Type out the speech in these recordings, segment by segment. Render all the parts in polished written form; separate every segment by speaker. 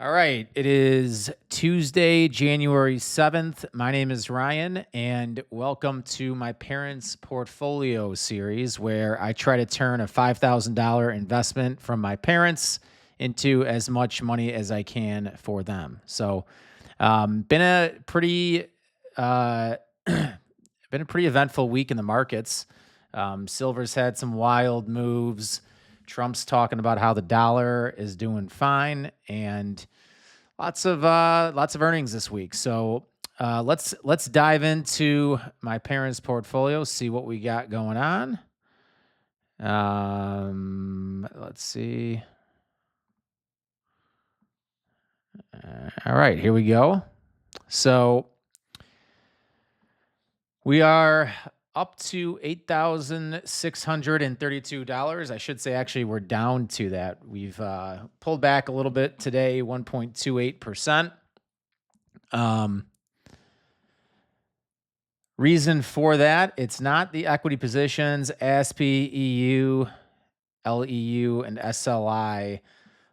Speaker 1: All right. It is Tuesday, January 7th. My name is Ryan, and welcome to my parents' portfolio series where I try to turn a $5,000 investment from my parents into as much money as I can for them. Been a pretty, uh, been a pretty eventful week in the markets. Silver's had some wild moves. Trump's talking about how the dollar is doing fine, and lots of earnings this week. Let's dive into my parents' portfolio, see what we got going on. Let's see. All right, here we go. So we are up to $8,632. I should say, actually, we're down to that. We've pulled back a little bit today, 1.28%. Reason for that, it's not the equity positions. ASPI, EU, LEU, and SLI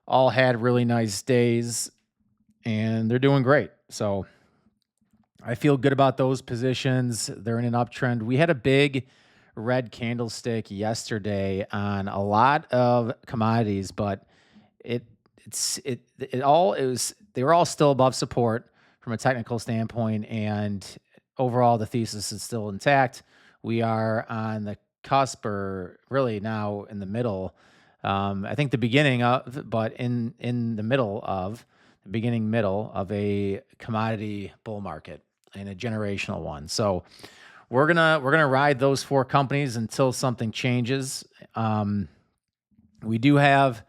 Speaker 1: all had really nice days, and they're doing great. So I feel good about those positions. They're in an uptrend. We had a big red candlestick yesterday on a lot of commodities, but they were all still above support from a technical standpoint, and overall the thesis is still intact. We are on the cusp, or really now in the middle. I think the beginning of, but in the middle of a commodity bull market and a generational one. So we're gonna ride those four companies until something changes. We do have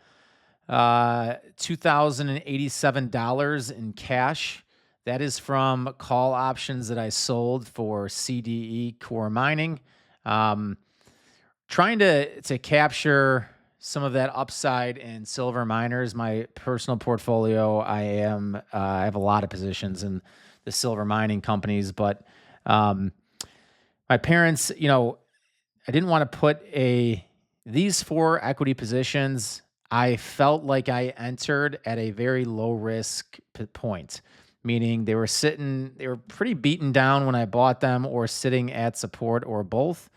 Speaker 1: $2,087 in cash. That is from call options that I sold for CDE Coeur Mining. Trying to capture some of that upside in silver miners. My personal portfolio, I have a lot of positions in the silver mining companies, but my parents, I didn't want to put these four equity positions. I felt like I entered at a very low risk point, meaning they were pretty beaten down when I bought them, or sitting at support, or both.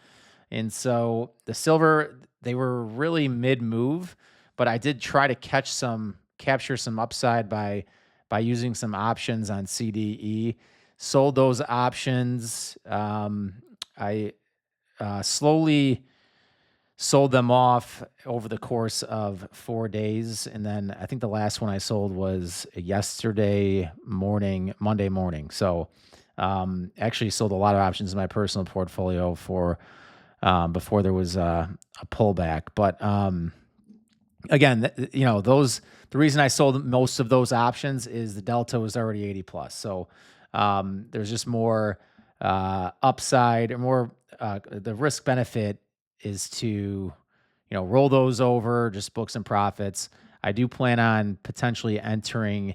Speaker 1: And so the silver, they were really mid move, but I did try to capture some upside by using some options on CDE. Sold those options. I slowly sold them off over the course of 4 days. And then I think the last one I sold was yesterday morning, Monday morning. So actually sold a lot of options in my personal portfolio before there was a pullback. But again, the reason I sold most of those options is the delta was already 80 plus. So there's just more upside, or more the risk benefit is to roll those over, just book some profits. I do plan on potentially entering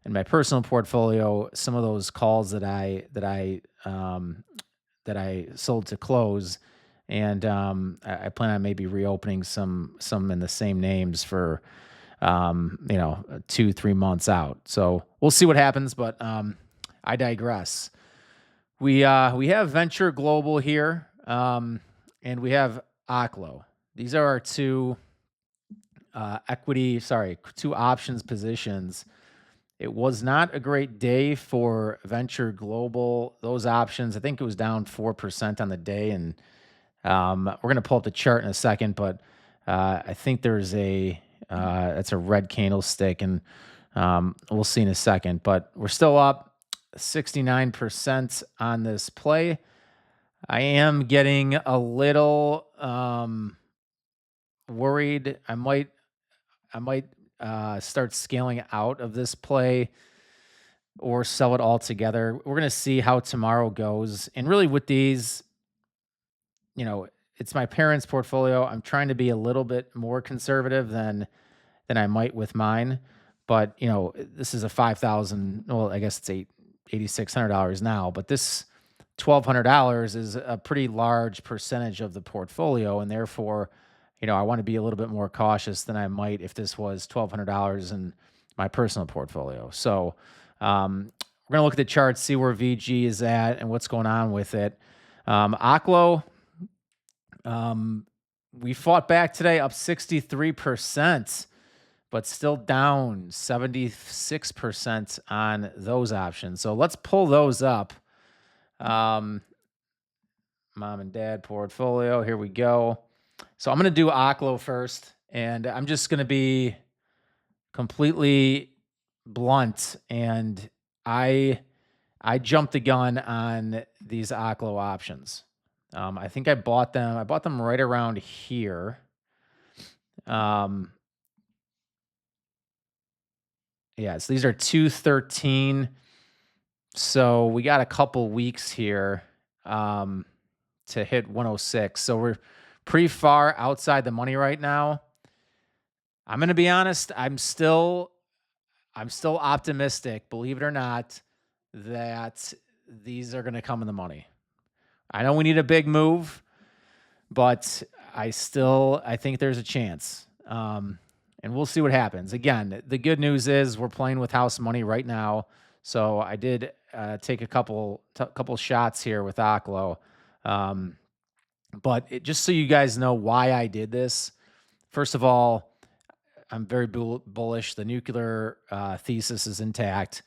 Speaker 1: in my personal portfolio some of those calls that I sold to close, and I plan on maybe reopening some in the same names for 2-3 months out. So we'll see what happens, but I digress. We have Venture Global here, and we have Oklo. These are our two two options positions. It was not a great day for Venture Global. Those options, I think it was down 4% on the day, and we're gonna pull up the chart in a second, but I think there's that's a red candlestick, and we'll see in a second. But we're still up 69% on this play. I am getting a little worried. I might start scaling out of this play or sell it altogether. We're going to see how tomorrow goes. And really, with these, it's my parents' portfolio. I'm trying to be a little bit more conservative than I might with mine. But this is a 5,000. Well, I guess it's $8,600 now, but this $1,200 is a pretty large percentage of the portfolio, and therefore, I want to be a little bit more cautious than I might if this was $1,200 and my personal portfolio. So we're going to look at the chart, see where VG is at and what's going on with it. Oklo, we fought back today, up 63%, but still down 76% on those options. So let's pull those up. Mom and dad portfolio. Here we go. So I'm going to do Oklo first, and I'm just going to be completely blunt. And I jumped the gun on these Oklo options. I think I bought them. I bought them right around here. Yes, these are 213. So we got a couple weeks here to hit 106. So we're pretty far outside the money right now. I'm going to be honest. I'm still optimistic, believe it or not, that these are going to come in the money. I know we need a big move, but I think there's a chance. And we'll see what happens. Again, the good news is we're playing with house money right now. So I did take a couple shots here with Oklo. But just so you guys know why I did this, first of all, I'm very bullish. The nuclear thesis is intact.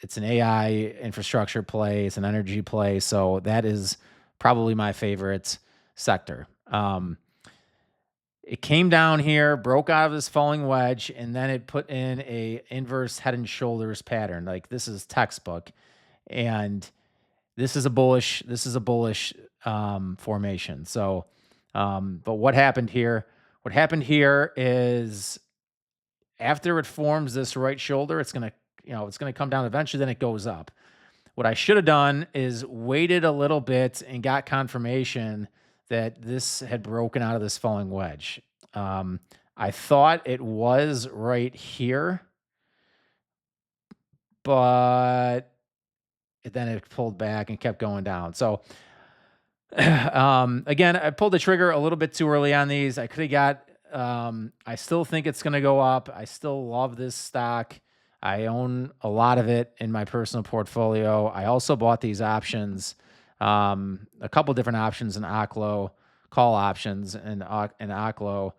Speaker 1: It's an AI infrastructure play. It's an energy play. So that is probably my favorite sector. It came down here, broke out of this falling wedge, and then it put in a inverse head and shoulders pattern. Like, this is textbook. And this is a bullish formation. So, but what happened here? What happened here is after it forms this right shoulder, it's going to come down eventually, then it goes up. What I should have done is waited a little bit and got confirmation that this had broken out of this falling wedge. I thought it was right here, but then it pulled back and kept going down. So again, I pulled the trigger a little bit too early on these. I could have got, I still think it's going to go up. I still love this stock. I own a lot of it in my personal portfolio. I also bought these options, a couple different options in Oklo, call options in Oklo,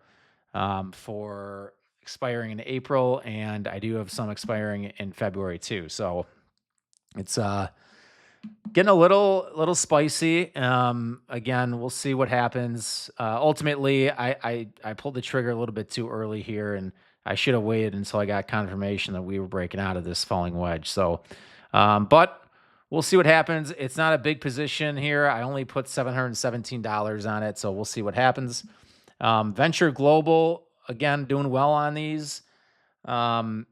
Speaker 1: for expiring in April. And I do have some expiring in February too. So it's, getting a little spicy. Again, we'll see what happens. Ultimately, I pulled the trigger a little bit too early here, and I should have waited until I got confirmation that we were breaking out of this falling wedge. So, but we'll see what happens. It's not a big position here. I only put $717 on it, so we'll see what happens. Venture Global, again, doing well on these. Running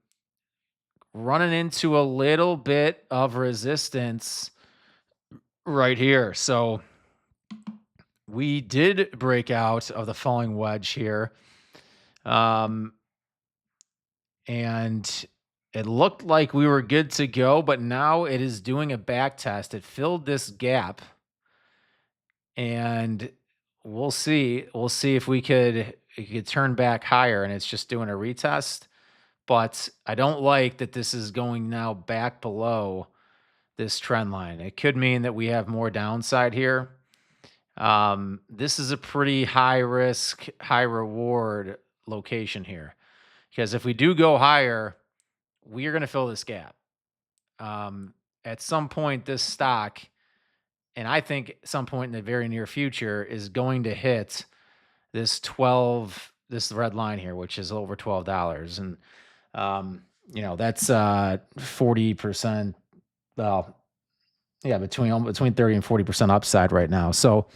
Speaker 1: into a little bit of resistance right here. So we did break out of the falling wedge here. And it looked like we were good to go, but now it is doing a back test. It filled this gap, and we'll see. We'll see if we could turn back higher, and it's just doing a retest. But I don't like that this is going now back below this trend line. It could mean that we have more downside here. This is a pretty high risk, high reward location here, because if we do go higher, we are going to fill this gap. At some point, this stock, and I think at some point in the very near future, is going to hit this red line here, which is over $12. And, that's 40%. Well, yeah, between 30 and 40% upside right now. So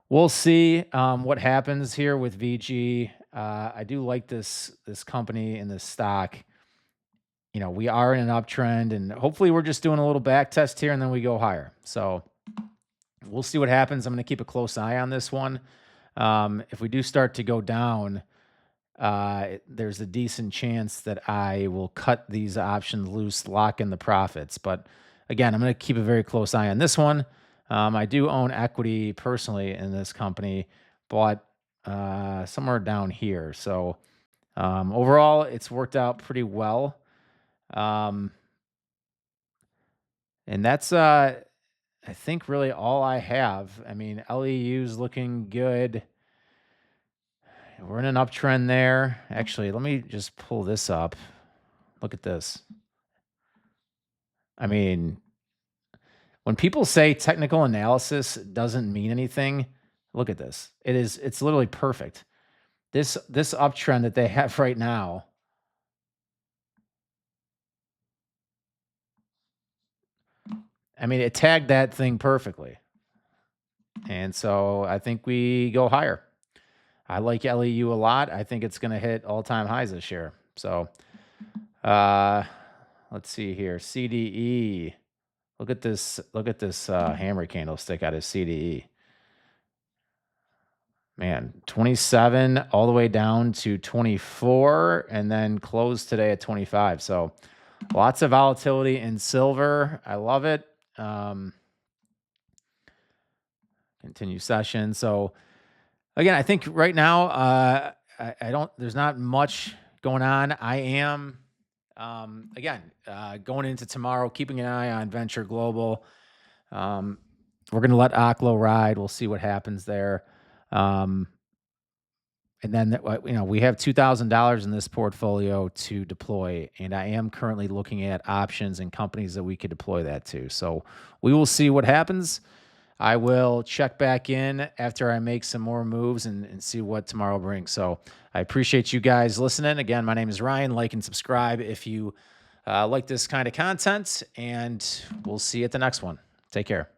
Speaker 1: we'll see what happens here with VG. I do like this company and this stock. We are in an uptrend, and hopefully we're just doing a little back test here and then we go higher. So we'll see what happens. I'm going to keep a close eye on this one. If we do start to go down, there's a decent chance that I will cut these options loose, lock in the profits. But again, I'm going to keep a very close eye on this one. I do own equity personally in this company, bought somewhere down here. So Overall, it's worked out pretty well. Um, and that's, I think, really all I have. I mean, LEU's looking good. We're in an uptrend there. Actually, let me just pull this up. Look at this. I mean, when people say technical analysis doesn't mean anything, look at this. It's literally perfect. This uptrend that they have right now, I mean, it tagged that thing perfectly. And so I think we go higher. I like LEU a lot. I think it's going to hit all-time highs this year. So, uh, let's see here. CDE. Look at this. Look at this hammer candlestick out of CDE. Man, 27 all the way down to 24 and then closed today at 25. So lots of volatility in silver. I love it. Continue session. So again, I think right now, I don't, there's not much going on. I am, going into tomorrow, keeping an eye on Venture Global. We're going to let Oklo ride. We'll see what happens there. And then, we have $2,000 in this portfolio to deploy, and I am currently looking at options and companies that we could deploy that to. So we will see what happens. I will check back in after I make some more moves and see what tomorrow brings. So I appreciate you guys listening. Again, my name is Ryan. Like and subscribe if you like this kind of content, and we'll see you at the next one. Take care.